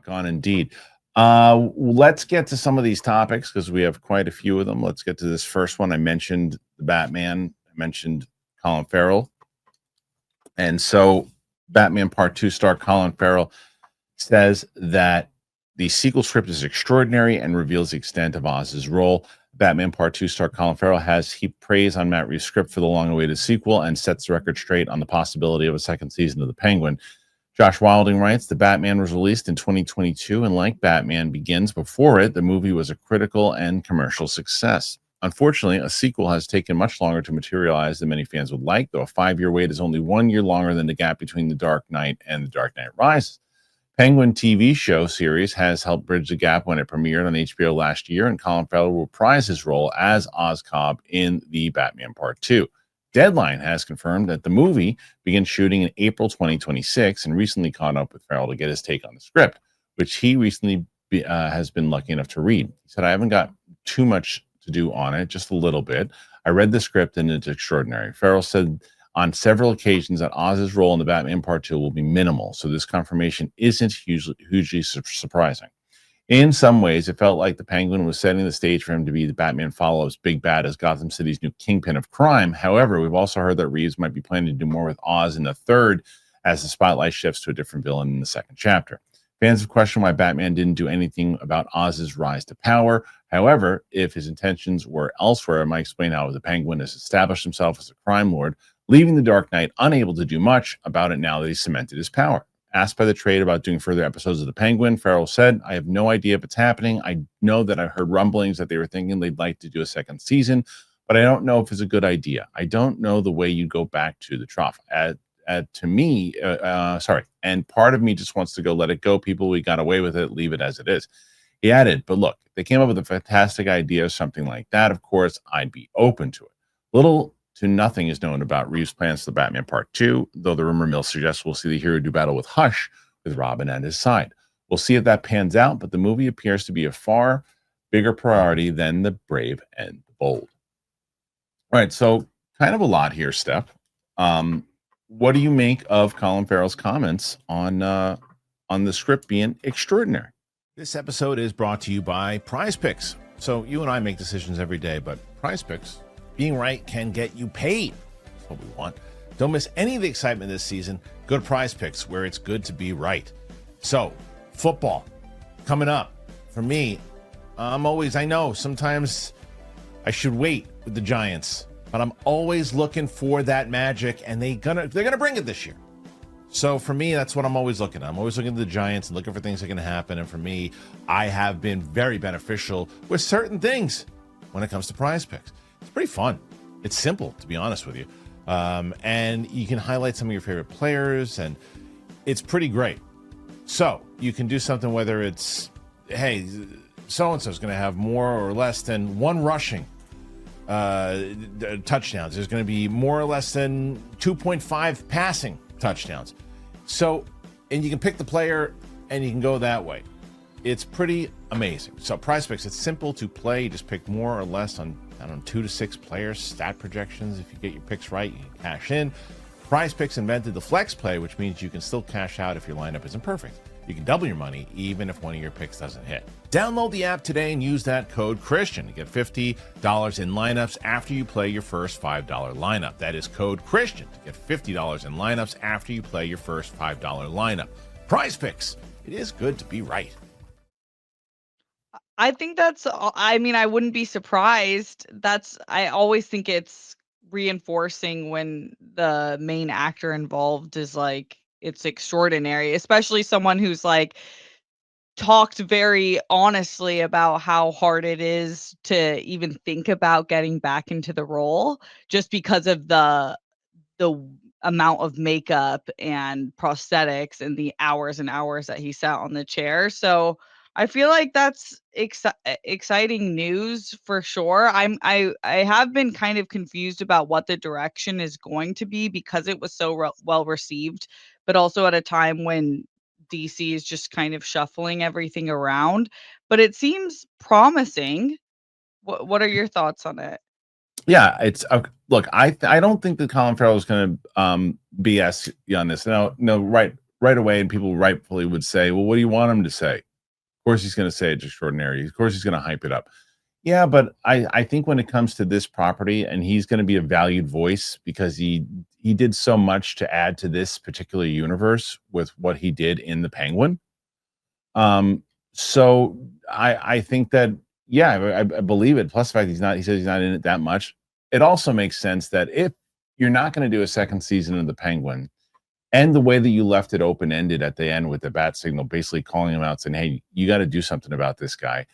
Rock on indeed. Let's get to some of these topics because we have quite a few of them. Let's get to this first one. I mentioned the Batman. I mentioned Colin Farrell. And so Batman Part 2 star Colin Farrell says that the sequel script is extraordinary and reveals the extent of Oz's role. Batman Part 2 star Colin Farrell has heaped praise on Matt Reeves' script for the long-awaited sequel and sets the record straight on the possibility of a second season of The Penguin. Josh Wilding writes, The Batman was released in 2022, and like Batman Begins before it, the movie was a critical and commercial success. Unfortunately, a sequel has taken much longer to materialize than many fans would like, though a 5-year wait is only 1 year longer than the gap between The Dark Knight and The Dark Knight Rises. Penguin TV show series has helped bridge the gap when it premiered on HBO last year, and Colin Farrell will reprise his role as Oz Cobb in the Batman Part 2. Deadline has confirmed that the movie begins shooting in April 2026 and recently caught up with Farrell to get his take on the script, which he recently has been lucky enough to read. He said, I haven't got too much to do on it, just a little bit. I read the script and it's extraordinary. Farrell said on several occasions that Oz's role in the Batman Part 2 will be minimal, so this confirmation isn't hugely surprising. In some ways, it felt like the Penguin was setting the stage for him to be the Batman follow-up's big bad as Gotham City's new kingpin of crime. However, we've also heard that Reeves might be planning to do more with Oz in the third as the spotlight shifts to a different villain in the second chapter. Fans have questioned why Batman didn't do anything about Oz's rise to power. However, if his intentions were elsewhere, it might explain how the Penguin has established himself as a crime lord, leaving the Dark Knight unable to do much about it now that he's cemented his power. Asked by the trade about doing further episodes of The Penguin, Farrell said, I have no idea if it's happening. I know that I've heard rumblings that they were thinking they'd like to do a second season, but I don't know if it's a good idea. I don't know the way you go back to the trough. And part of me just wants to go, let it go, people. We got away with it. Leave it as it is. He added, but look, if they came up with a fantastic idea, something like that, of course, I'd be open to it. Little to nothing is known about Reeves' plans for the Batman Part 2, though the rumor mill suggests we'll see the hero do battle with Hush with Robin at his side. We'll see if that pans out, but the movie appears to be a far bigger priority than the brave and the bold. All right, so kind of a lot here, Steph. What do you make of Colin Farrell's comments on the script being extraordinary? This episode is brought to you by PrizePicks. So you and I make decisions every day, but PrizePicks, being right can get you paid. That's what we want. Don't miss any of the excitement this season. Go to PrizePicks, where it's good to be right. So, football coming up. For me, I know sometimes I should wait with the Giants, but I'm always looking for that magic, and they're gonna bring it this year. So for me, that's what I'm always looking at. I'm always looking at the Giants and looking for things that can happen. And for me, I have been very beneficial with certain things when it comes to PrizePicks. It's pretty fun. It's simple, to be honest with you. And you can highlight some of your favorite players, and it's pretty great. So you can do something, whether it's, hey, so-and-so is going to have more or less than one rushing touchdowns. There's going to be more or less than 2.5 passing touchdowns. So, and you can pick the player and you can go that way. It's pretty amazing. So PrizePicks, it's simple to play. You just pick more or less on, 2 to 6 players, stat projections. If you get your picks right, you can cash in. PrizePicks invented the flex play, which means you can still cash out if your lineup isn't perfect. You can double your money even if one of your picks doesn't hit. Download the app today and use that code Kristian to get $50 in lineups after you play your first $5 lineup. That is code Kristian to get $50 in lineups after you play your first $5 lineup. PrizePicks, it is good to be right. I think I wouldn't be surprised. I always think it's reinforcing when the main actor involved is like, it's extraordinary, especially someone who's like talked very honestly about how hard it is to even think about getting back into the role just because of the amount of makeup and prosthetics and the hours and hours that he sat on the chair. So I feel like that's exciting news for sure. I have been kind of confused about what the direction is going to be because it was so well received, but also at a time when DC is just kind of shuffling everything around. But it seems promising. What are your thoughts on it? Yeah, it's look. I don't think that Colin Farrell is going to BS you on this. No, right. right away, and people rightfully would say, well, what do you want him to say? Of course he's going to say it's extraordinary. Of course he's going to hype it up. Yeah, but I think when it comes to this property, and he's going to be a valued voice because he did so much to add to this particular universe with what he did in the Penguin. So I think that, yeah, I believe it. Plus the fact he says he's not in it that much. It also makes sense that if you're not going to do a second season of the Penguin, and the way that you left it open ended at the end with the bat signal, basically calling him out saying, hey, you got to do something about this guy,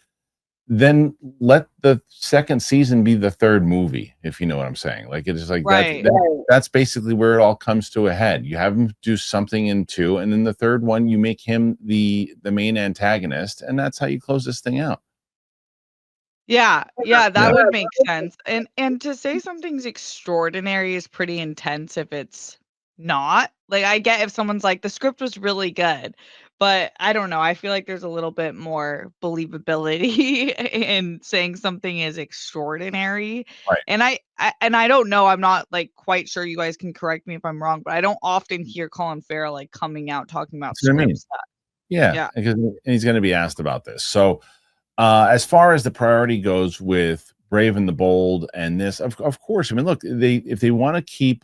then let the second season be the third movie, if you know what I'm saying. Like, it is like Right. that's basically where it all comes to a head. You have him do something in 2, and then the third one you make him the main antagonist, and that's how you close this thing out. Yeah, Yeah. that would make sense. And to say something's extraordinary is pretty intense if it's not. Like, I get if someone's like, the script was really good, but I don't know. I feel like there's a little bit more believability in saying something is extraordinary. Right. And I don't know. I'm not like quite sure. You guys can correct me if I'm wrong, but I don't often hear Colin Farrell like coming out talking about That's what I mean. scripts. Yeah, Yeah. because he's going to be asked about this. So, as far as the priority goes with Brave and the Bold and this, of course, I mean, look, if they want to keep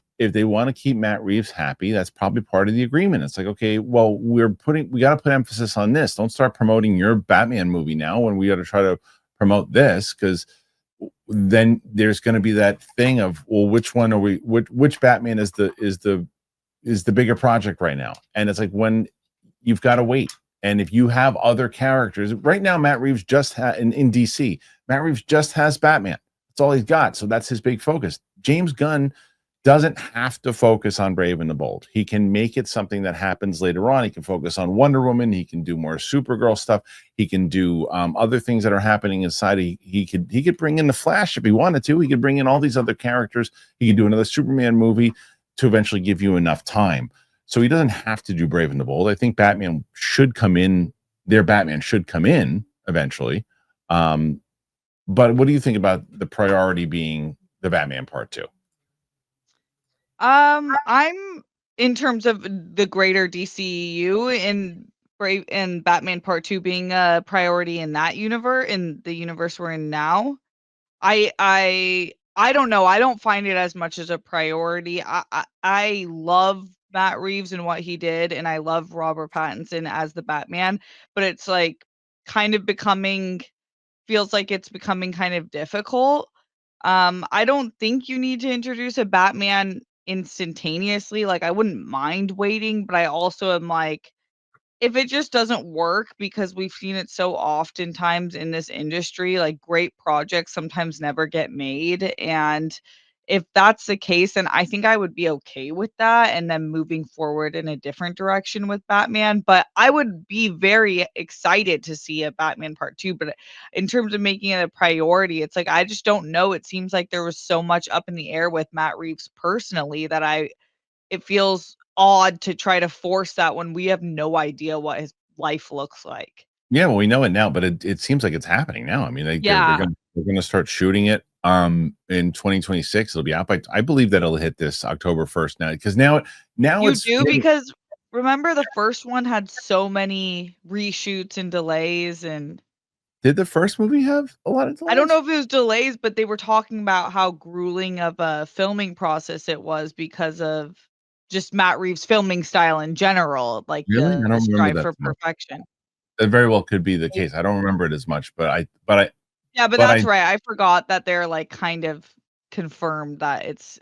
Matt Reeves happy, that's probably part of the agreement. It's like, okay, well, we got to put emphasis on this. Don't start promoting your Batman movie now when we got to try to promote this, because then there's going to be that thing of, well, which one are we? Which Batman is the bigger project right now? And it's like, when you've got to wait. And if you have other characters right now, Matt Reeves just had in DC, Matt Reeves just has Batman. That's all he's got. So that's his big focus. James Gunn doesn't have to focus on Brave and the Bold. He can make it something that happens later on. He can focus on Wonder Woman. He can do more Supergirl stuff. He can do other things that are happening inside. He could bring in the Flash if he wanted to. He could bring in all these other characters. He could do another Superman movie to eventually give you enough time. So he doesn't have to do Brave and the Bold. I think Batman should come in. Their Batman should come in eventually. But what do you think about the priority being the Batman Part 2? I'm in terms of the greater DCEU and Brave and Batman Part 2 being a priority in that universe, in the universe we're in now. I don't know. I don't find it as much as a priority. I love Matt Reeves and what he did, and I love Robert Pattinson as the Batman, but it's like kind of feels like it's becoming kind of difficult. I don't think you need to introduce a Batman instantaneously. Like, I wouldn't mind waiting, but I also am like, if it just doesn't work, because we've seen it so oftentimes in this industry, like, great projects sometimes never get made. And if that's the case, then I think I would be okay with that and then moving forward in a different direction with Batman. But I would be very excited to see a Batman Part 2. But in terms of making it a priority, it's like, I just don't know. It seems like there was so much up in the air with Matt Reeves personally that it feels odd to try to force that when we have no idea what his life looks like. Yeah, well, we know it now, but it seems like it's happening now. I mean, they're Yeah. gonna start shooting it in 2026. It'll be out by, I believe that it'll hit this October 1st now, because now You it's do? Because remember the first one had so many reshoots and delays, and did the first movie have a lot of delays? I don't know if it was delays, but they were talking about how grueling of a filming process it was because of just Matt Reeves' filming style in general, like Really? I the don't remember strive that for so much. perfection. It very well could be the case. I don't remember it as much, but Yeah, but but that's I right. I forgot that they're, like, kind of confirmed that it's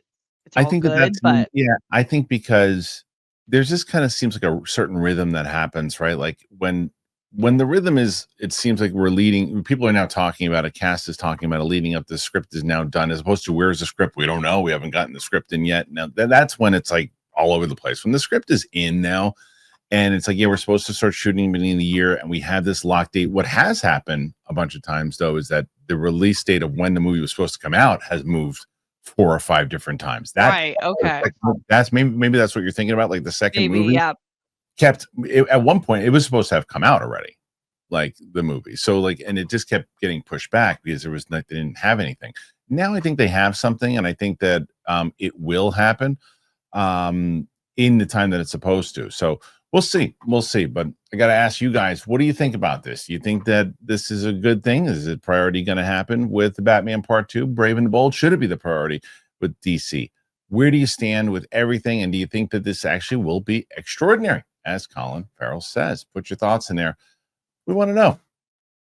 I all think that good, that's, but yeah, I think because there's this kind of seems like a certain rhythm that happens, right? Like when the rhythm is, it seems like people are now talking about, a cast is talking about it leading up, the script is now done, as opposed to, where's the script? We don't know. We haven't gotten the script in yet. Now that's when it's like all over the place. When the script is in now, and it's like, yeah, we're supposed to start shooting beginning of the year, and we have this lock date. What has happened a bunch of times, though, is that the release date of when the movie was supposed to come out has moved 4 or 5 different times. right, okay. That's maybe that's what you're thinking about. Like the second Maybe, movie yeah. at one point it was supposed to have come out already, like the movie. So like, and it just kept getting pushed back because they didn't have anything. Now I think they have something, and I think that it will happen in the time that it's supposed to. So We'll see. We'll see. But I got to ask you guys, what do you think about this? Do you think that this is a good thing? Is it priority going to happen with the Batman Part 2, Brave and the Bold? Should it be the priority with DC? Where do you stand with everything? And do you think that this actually will be extraordinary, as Colin Farrell says? Put your thoughts in there. We want to know.